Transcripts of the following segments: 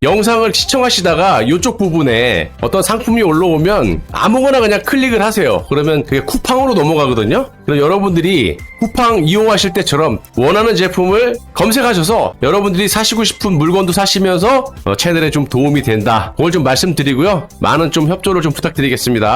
영상을 시청하시다가 이쪽 부분에 어떤 상품이 올라오면 아무거나 그냥 클릭을 하세요. 그러면 그게 쿠팡으로 넘어가거든요. 그럼 여러분들이 쿠팡 이용하실 때처럼 원하는 제품을 검색하셔서 여러분들이 사시고 싶은 물건도 사시면서 채널에 좀 도움이 된다. 그걸 좀 말씀드리고요. 많은 좀 협조를 좀 부탁드리겠습니다.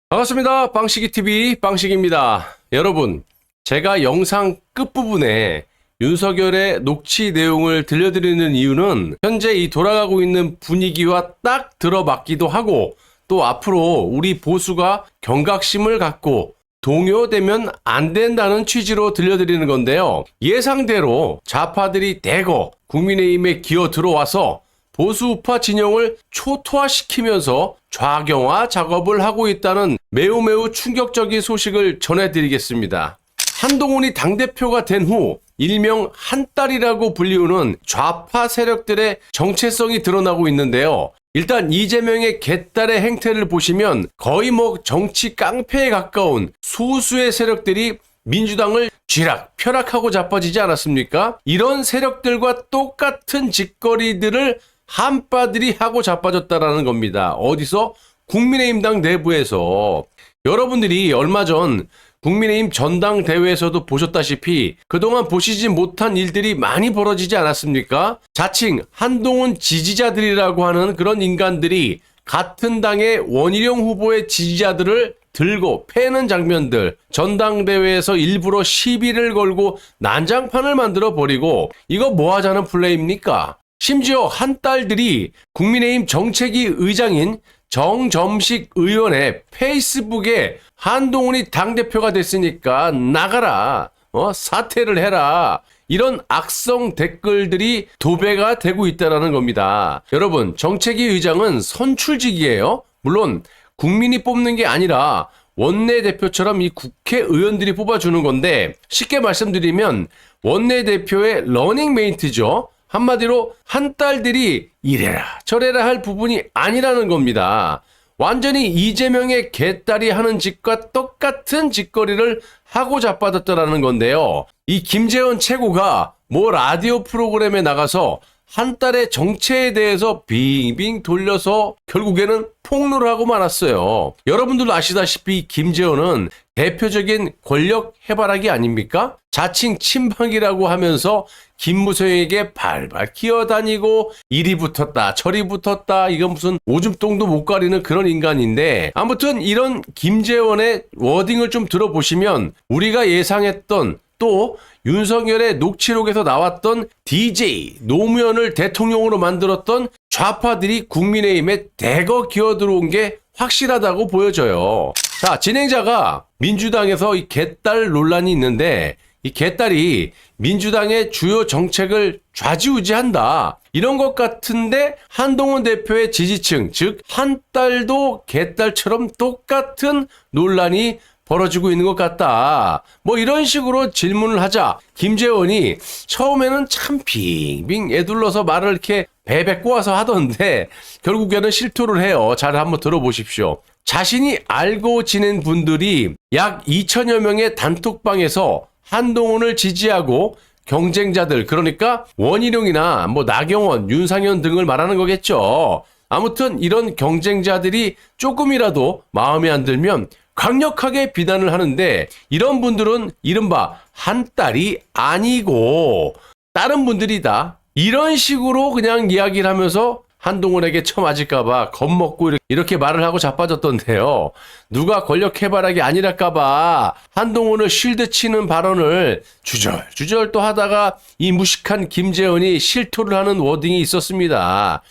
반갑습니다. 빵식이TV 빵식입니다. 여러분, 제가 영상 끝부분에 윤석열의 녹취 내용을 들려드리는 이유는 현재 이 돌아가고 있는 분위기와 딱 들어맞기도 하고, 또 앞으로 우리 보수가 경각심을 갖고 동요되면 안 된다는 취지로 들려드리는 건데요. 예상대로 좌파들이 대거 국민의힘에 기어 들어와서 보수 우파 진영을 초토화시키면서 좌경화 작업을 하고 있다는 매우 충격적인 소식을 전해드리겠습니다. 한동훈이 당대표가 된 후 일명 한딸이라고 불리우는 좌파 세력들의 정체성이 드러나고 있는데요. 일단 이재명의 개딸의 행태를 보시면 거의 정치 깡패에 가까운 소수의 세력들이 민주당을 쥐락 펴락하고 자빠지지 않았습니까? 이런 세력들과 똑같은 짓거리들을 한빠들이 하고 자빠졌다라는 겁니다. 어디서? 국민의힘당 내부에서. 여러분들이 얼마 전 국민의힘 전당대회에서도 보셨다시피 그동안 보시지 못한 일들이 많이 벌어지지 않았습니까? 자칭 한동훈 지지자들이라고 하는 그런 인간들이 같은 당의 원희룡 후보의 지지자들을 들고 패는 장면들, 전당대회에서 일부러 시비를 걸고 난장판을 만들어 버리고, 이거 뭐 하자는 플레이입니까? 심지어 한딸들이 국민의힘 정책위 의장인 정점식 의원의 페이스북에 한동훈이 당대표가 됐으니까 나가라, 사퇴를 해라, 이런 악성 댓글들이 도배가 되고 있다는 겁니다. 여러분, 정책위 의장은 선출직이에요. 물론 국민이 뽑는 게 아니라 원내대표처럼 이 국회의원들이 뽑아주는 건데, 쉽게 말씀드리면 원내대표의 러닝메이트죠. 한마디로 한딸들이 이래라 저래라 할 부분이 아니라는 겁니다. 완전히 이재명의 개딸이 하는 짓과 똑같은 짓거리를 하고 자빠졌다라는 건데요. 이 김재원 최고가 라디오 프로그램에 나가서 한딸의 정체에 대해서 빙빙 돌려서 결국에는 폭로를 하고 말았어요. 여러분들도 아시다시피 김재원은 대표적인 권력 해바라기 아닙니까? 자칭 친박이라고 하면서 김무성에게 발발 기어다니고 이리 붙었다 저리 붙었다, 이건 무슨 오줌똥도 못 가리는 그런 인간인데, 아무튼 이런 김재원의 워딩을 좀 들어보시면 우리가 예상했던, 또 윤석열의 녹취록에서 나왔던 DJ 노무현을 대통령으로 만들었던 좌파들이 국민의힘에 대거 기어들어온 게 확실하다고 보여져요. 자, 진행자가 민주당에서 이 개딸 논란이 있는데, 이 개딸이 민주당의 주요 정책을 좌지우지한다, 이런 것 같은데 한동훈 대표의 지지층, 즉 한딸도 개딸처럼 똑같은 논란이 벌어지고 있는 것 같다, 이런 식으로 질문을 하자 김재원이 처음에는 참 빙빙 애둘러서 말을 이렇게 베베 꼬아서 하던데 결국에는 실토를 해요. 잘 한번 들어보십시오. 자신이 알고 지낸 분들이 약 2천여 명의 단톡방에서 한동훈을 지지하고 경쟁자들, 그러니까 원희룡이나 나경원, 윤상현 등을 말하는 거겠죠. 아무튼 이런 경쟁자들이 조금이라도 마음에 안 들면 강력하게 비난을 하는데, 이런 분들은 이른바 한딸이 아니고 다른 분들이다, 이런 식으로 그냥 이야기를 하면서 한동훈에게 처맞을까봐 겁먹고 이렇게 말을 하고 자빠졌던데요. 누가 권력 해바라기 아니랄까봐 한동훈을 쉴드 치는 발언을 주절 또 하다가 이 무식한 김재원이 실토를 하는 워딩이 있었습니다.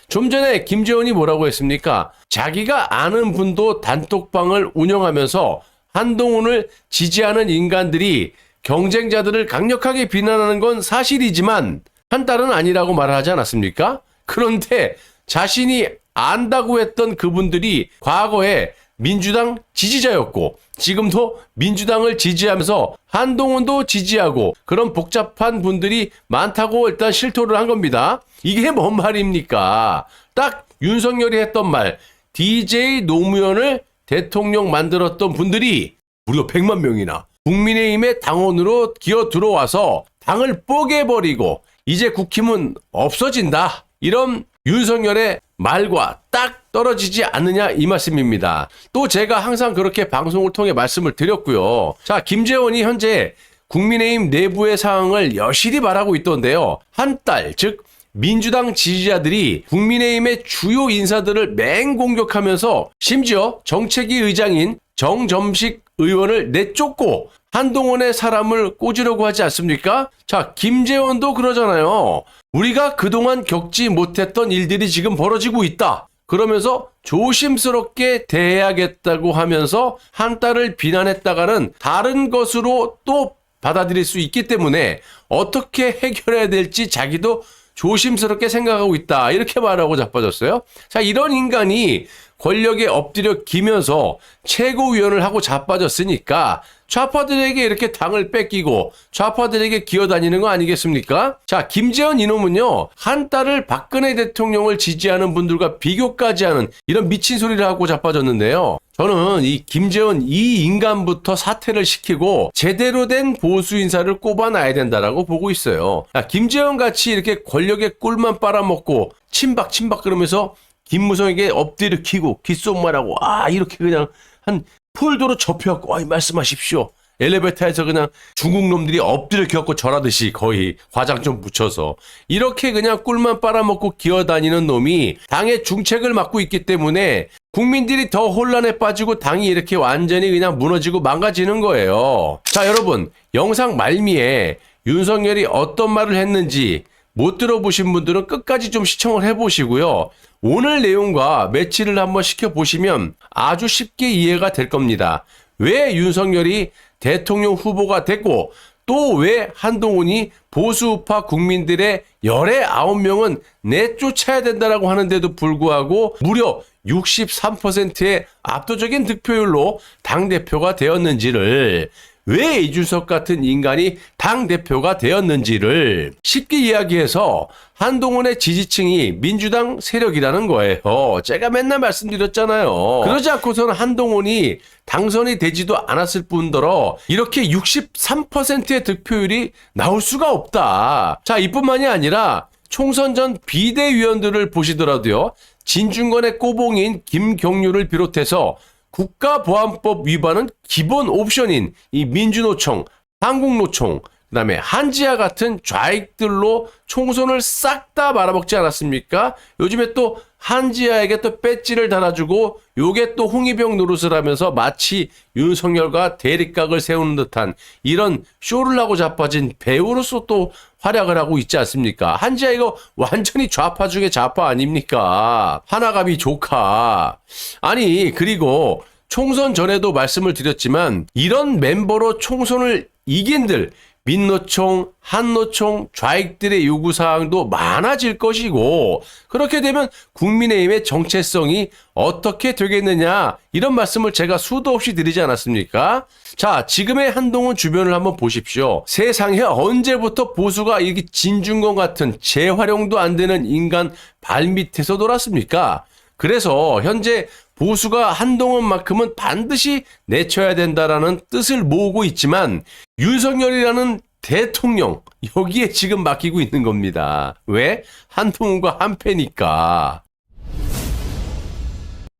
좀 전에 김재원이 뭐라고 했습니까? 자기가 아는 분도 단톡방을 운영하면서 한동훈을 지지하는 인간들이 경쟁자들을 강력하게 비난하는 건 사실이지만 한딸은 아니라고 말을 하지 않았습니까? 그런데 자신이 안다고 했던 그분들이 과거에 민주당 지지자였고 지금도 민주당을 지지하면서 한동훈도 지지하고 그런 복잡한 분들이 많다고 일단 실토를 한 겁니다. 이게 뭔 말입니까? 딱 윤석열이 했던 말, DJ 노무현을 대통령 만들었던 분들이 무려 100만 명이나 국민의힘의 당원으로 기어 들어와서 당을 뽀개버리고 이제 국힘은 없어진다. 이런 윤석열의 말과 딱 떨어지지 않느냐 이 말씀입니다. 또 제가 항상 그렇게 방송을 통해 말씀을 드렸고요. 자, 김재원이 현재 국민의힘 내부의 상황을 여실히 말하고 있던데요. 한 달, 즉 민주당 지지자들이 국민의힘의 주요 인사들을 맹공격하면서 심지어 정책위 의장인 정점식 의원을 내쫓고 한동훈의 사람을 꽂으려고 하지 않습니까? 자, 김재원도 그러잖아요. 우리가 그동안 겪지 못했던 일들이 지금 벌어지고 있다. 그러면서 조심스럽게 대해야겠다고 하면서 한 딸을 비난했다가는 다른 것으로 또 받아들일 수 있기 때문에 어떻게 해결해야 될지 자기도 조심스럽게 생각하고 있다. 이렇게 말하고 자빠졌어요. 자, 이런 인간이 권력에 엎드려 기면서 최고위원을 하고 자빠졌으니까 좌파들에게 이렇게 당을 뺏기고 좌파들에게 기어다니는 거 아니겠습니까? 자, 김재원 이놈은요, 한 딸을 박근혜 대통령을 지지하는 분들과 비교까지 하는 이런 미친 소리를 하고 자빠졌는데요. 저는 이 김재원 이 인간부터 사퇴를 시키고 제대로 된 보수 인사를 꼽아놔야 된다라고 보고 있어요. 야, 김재원 같이 이렇게 권력의 꿀만 빨아먹고 친박 그러면서 김무성에게 엎드려 키고 귓속말하고 이렇게 그냥 한 폴더로 접혀갖고 말씀하십시오. 엘리베이터에서 그냥 중국 놈들이 엎드려 기어갖고 절하듯이 거의 화장 좀 묻혀서 이렇게 그냥 꿀만 빨아먹고 기어다니는 놈이 당의 중책을 맡고 있기 때문에 국민들이 더 혼란에 빠지고 당이 이렇게 완전히 그냥 무너지고 망가지는 거예요. 자, 여러분, 영상 말미에 윤석열이 어떤 말을 했는지 못 들어보신 분들은 끝까지 좀 시청을 해보시고요. 오늘 내용과 매치를 한번 시켜보시면 아주 쉽게 이해가 될 겁니다. 왜 윤석열이 대통령 후보가 됐고 또 왜 한동훈이 보수우파 국민들의 열의 9명은 내쫓아야 된다라고 하는데도 불구하고 무려 63%의 압도적인 득표율로 당대표가 되었는지를, 왜 이준석 같은 인간이 당대표가 되었는지를 쉽게 이야기해서 한동훈의 지지층이 민주당 세력이라는 거예요. 제가 맨날 말씀드렸잖아요. 그러지 않고서는 한동훈이 당선이 되지도 않았을 뿐더러 이렇게 63%의 득표율이 나올 수가 없다. 자, 이뿐만이 아니라 총선 전 비대위원들을 보시더라도요. 진중권의 꼬봉인 김경률을 비롯해서 국가보안법 위반은 기본 옵션인 이 민주노총, 한국노총, 그 다음에 한지아 같은 좌익들로 총선을 싹 다 말아먹지 않았습니까? 요즘에 또 한지아에게 또 배지를 달아주고 요게 또 홍위병 노릇을 하면서 마치 윤석열과 대립각을 세우는 듯한 이런 쇼를 하고 자빠진 배우로서 또 활약을 하고 있지 않습니까? 한지아 이거 완전히 좌파 중에 좌파 아닙니까? 하나갑이 조카. 아니, 그리고 총선 전에도 말씀을 드렸지만 이런 멤버로 총선을 이긴들 민노총, 한노총, 좌익들의 요구사항도 많아질 것이고 그렇게 되면 국민의힘의 정체성이 어떻게 되겠느냐 이런 말씀을 제가 수도 없이 드리지 않았습니까? 자, 지금의 한동훈 주변을 한번 보십시오. 세상에 언제부터 보수가 이렇게 진중권 같은 재활용도 안 되는 인간 발밑에서 놀았습니까? 그래서 현재 보수가 한동훈만큼은 반드시 내쳐야 된다라는 뜻을 모으고 있지만 윤석열이라는 대통령 여기에 지금 맡기고 있는 겁니다. 왜? 한동훈과 한패니까.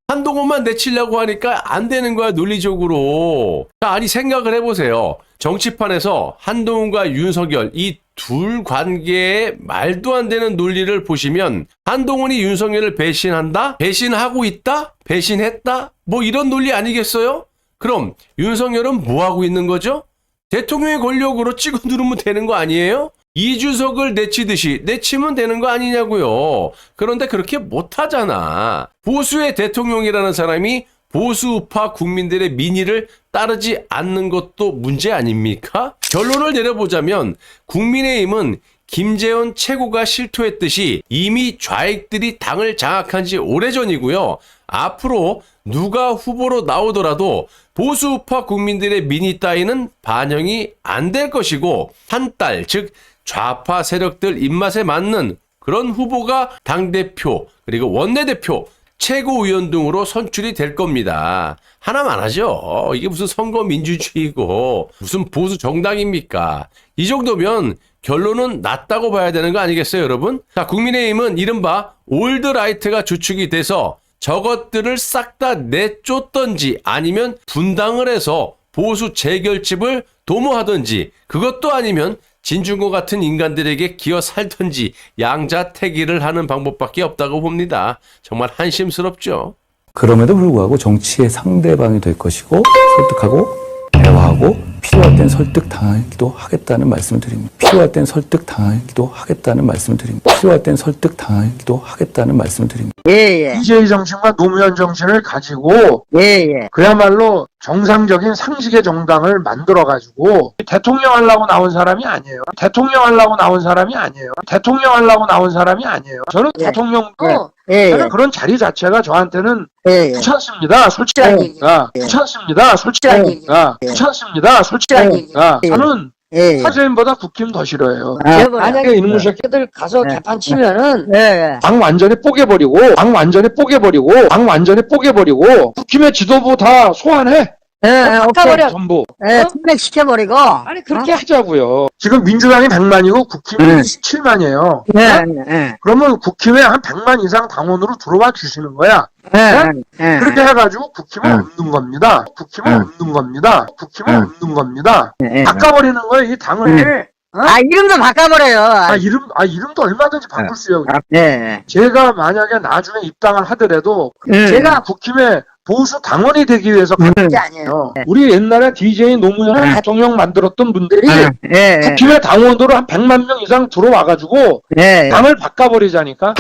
한동훈만 내치려고 하니까 안 되는 거야, 논리적으로. 자, 아니 생각을 해보세요. 정치판에서 한동훈과 윤석열 이 둘 관계의 말도 안 되는 논리를 보시면 한동훈이 윤석열을 배신한다? 배신하고 있다? 배신했다? 뭐 이런 논리 아니겠어요? 그럼 윤석열은 뭐 하고 있는 거죠? 대통령의 권력으로 찍어 누르면 되는 거 아니에요? 이준석을 내치듯이 내치면 되는 거 아니냐고요. 그런데 그렇게 못하잖아. 보수의 대통령이라는 사람이 보수우파 국민들의 민의를 따르지 않는 것도 문제 아닙니까? 결론을 내려보자면 국민의힘은 김재원 최고가 실토했듯이 이미 좌익들이 당을 장악한 지 오래전이고요. 앞으로 누가 후보로 나오더라도 보수우파 국민들의 민의 따위는 반영이 안 될 것이고 한 딸, 즉 좌파 세력들 입맛에 맞는 그런 후보가 당대표 그리고 원내대표 최고위원 등으로 선출이 될 겁니다. 하나만 하죠. 이게 무슨 선거 민주주의고 무슨 보수 정당입니까? 이 정도면 결론은 났다고 봐야 되는 거 아니겠어요, 여러분? 자, 국민의힘은 이른바 올드라이트가 주축이 돼서 저것들을 싹 다 내쫓던지 아니면 분당을 해서 보수 재결집을 도모하던지 그것도 아니면 진중권 같은 인간들에게 기어 살던지 양자택일을 하는 방법밖에 없다고 봅니다. 정말 한심스럽죠. 그럼에도 불구하고 정치의 상대방이 될 것이고 설득하고 대화하고 필요할 땐 설득당하기도 하겠다는 말씀을 드립니다. 필요할 땐 설득당하기도 하겠다는 말씀을 드립니다. 필요할 땐 설득당하기도 하겠다는 말씀을 드립니다. DJ 정신과 노무현 정신을 가지고 그야말로 정상적인 상식의 정당을 만들어가지고 대통령 하려고 나온 사람이 아니에요. 대통령 하려고 나온 사람이 아니에요. 대통령 하려고 나온 사람이 아니에요. 저는 대통령도 저는 그런 자리 자체가 저한테는 귀찮습니다. 솔직한 얘기가 귀찮습니다. 솔직한 얘기가 귀찮습니다. 솔직한 얘기가 저는 사제인보다 국힘 더 싫어요. 만약에 이놈의 새끼들 가서 개판 치면은 당 완전히 뽀개버리고 국힘의 지도부 다 소환해. 바꿔버려. 전부 탄핵시켜버리고. 아니 그렇게 하자고요. 지금 민주당이 100만이고 국힘이 27만이에요. 그러면 국힘에 한 100만 이상 당원으로 들어와 주시는 거야. 그렇게 해가지고 국힘을 없는 겁니다. 국힘을 없는 겁니다. 바꿔버리는 거예요, 이 당을. 이름도 바꿔버려요. 이름도 얼마든지 바꿀 수 있어요. 제가 만약에 나중에 입당을 하더라도 제가 국힘에 보수 당원이 되기 위해서 그런 게 아니에요. 우리 옛날에 DJ 노무현 대통령 만들었던 분들이 국힘의 당원으로 한 100만 명 이상 들어와가지고 당을 바꿔버리자니까.